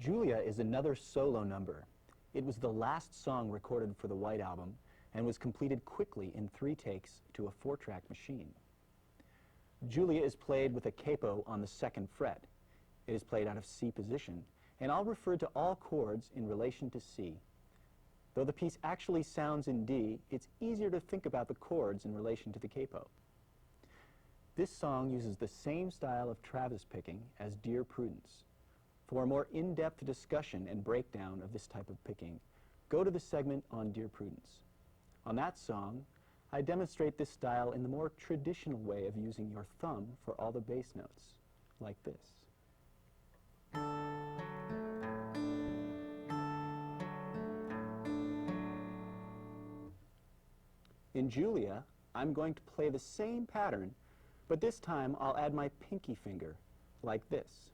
Julia is another solo number. It was the last song recorded for the White Album and was completed quickly in 3 takes to a 4-track machine. Julia is played with a capo on the 2nd fret. It is played out of C position, and I'll refer to all chords in relation to C. Though the piece actually sounds in D, it's easier to think about the chords in relation to the capo. This song uses the same style of Travis picking as Dear Prudence. For a more in-depth discussion and breakdown of this type of picking, go to the segment on Dear Prudence. On that song, I demonstrate this style in the more traditional way of using your thumb for all the bass notes, like this. In Julia, I'm going to play the same pattern, but this time I'll add my pinky finger, like this.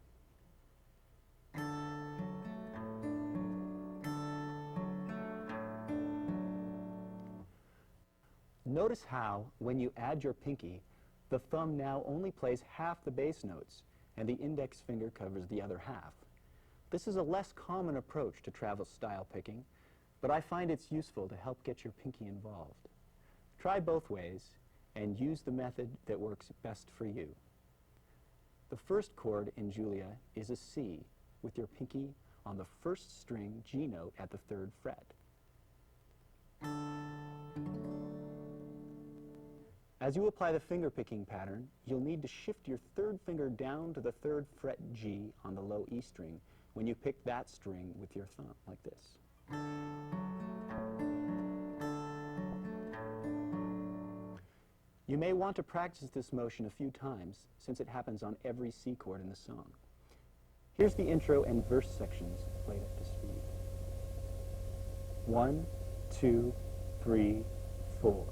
Notice how, when you add your pinky, the thumb now only plays half the bass notes, and the index finger covers the other half. This is a less common approach to Travis style picking, but I find it's useful to help get your pinky involved. Try both ways, and use the method that works best for you. The first chord in Julia is a C, with your pinky on the 1st string G note at the 3rd fret. As you apply the finger picking pattern, you'll need to shift your 3rd finger down to the 3rd fret G on the low E string when you pick that string with your thumb, like this. You may want to practice this motion a few times, since it happens on every C chord in the song. Here's the intro and verse sections played up to speed. 1, 2, 3, 4.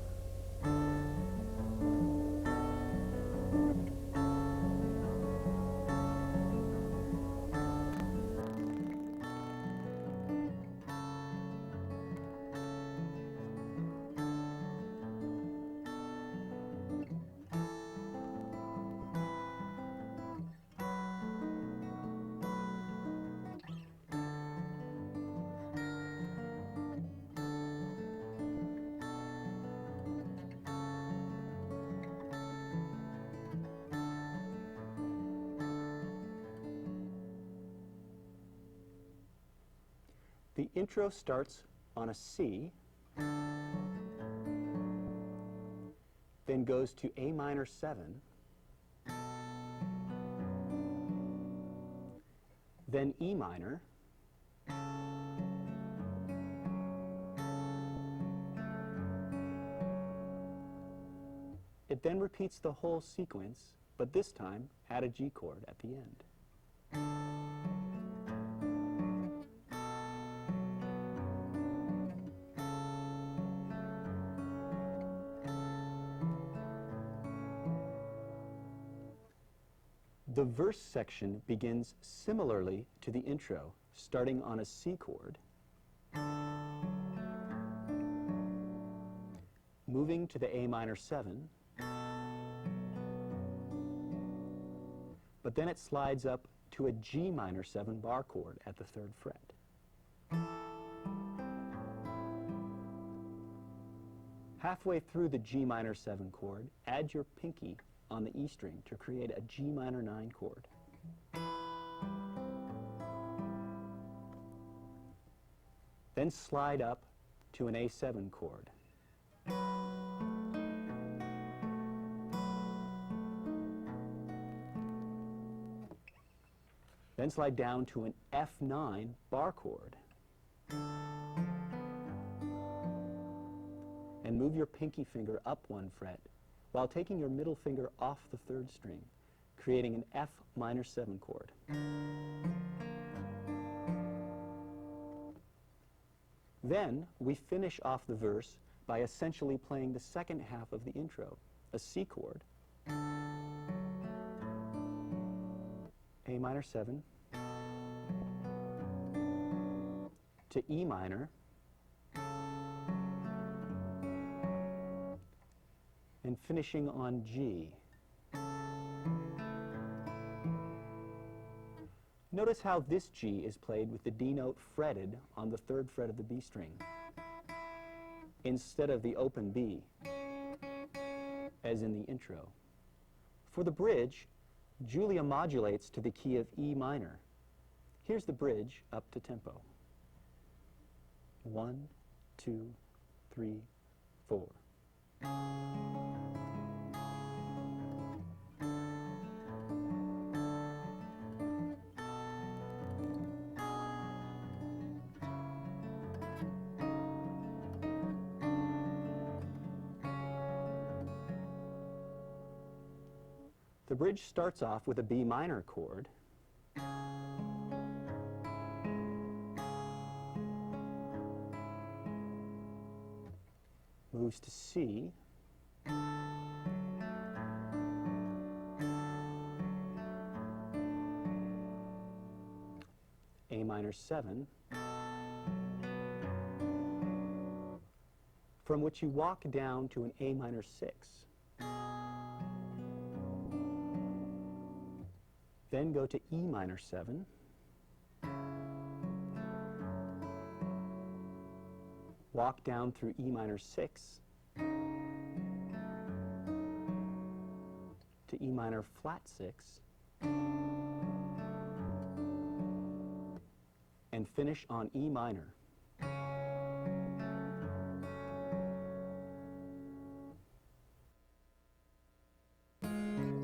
The intro starts on a C, then goes to A minor 7, then E minor, it then repeats the whole sequence, but this time add a G chord at the end. The verse section begins similarly to the intro, starting on a C chord, moving to the A minor 7, but then it slides up to a G minor 7 bar chord at the 3rd fret. Halfway through the G minor 7 chord, add your pinky on the E string to create a G minor 9 chord. Then slide up to an A7 chord. Then slide down to an F9 bar chord. And move your pinky finger up 1 fret while taking your middle finger off the 3rd string, creating an F minor 7 chord. Then we finish off the verse by essentially playing the 2nd half of the intro, a C chord, A minor 7, to E minor, and finishing on G. Notice how this G is played with the D note fretted on the 3rd fret of the B string, instead of the open B, as in the intro. For the bridge, Julia modulates to the key of E minor. Here's the bridge up to tempo. 1, 2, 3, 4. The bridge starts off with a B minor chord, moves to C, A minor 7, from which you walk down to an A minor 6. Then go to E minor 7, walk down through E minor 6 to E minor flat 6, and finish on E minor.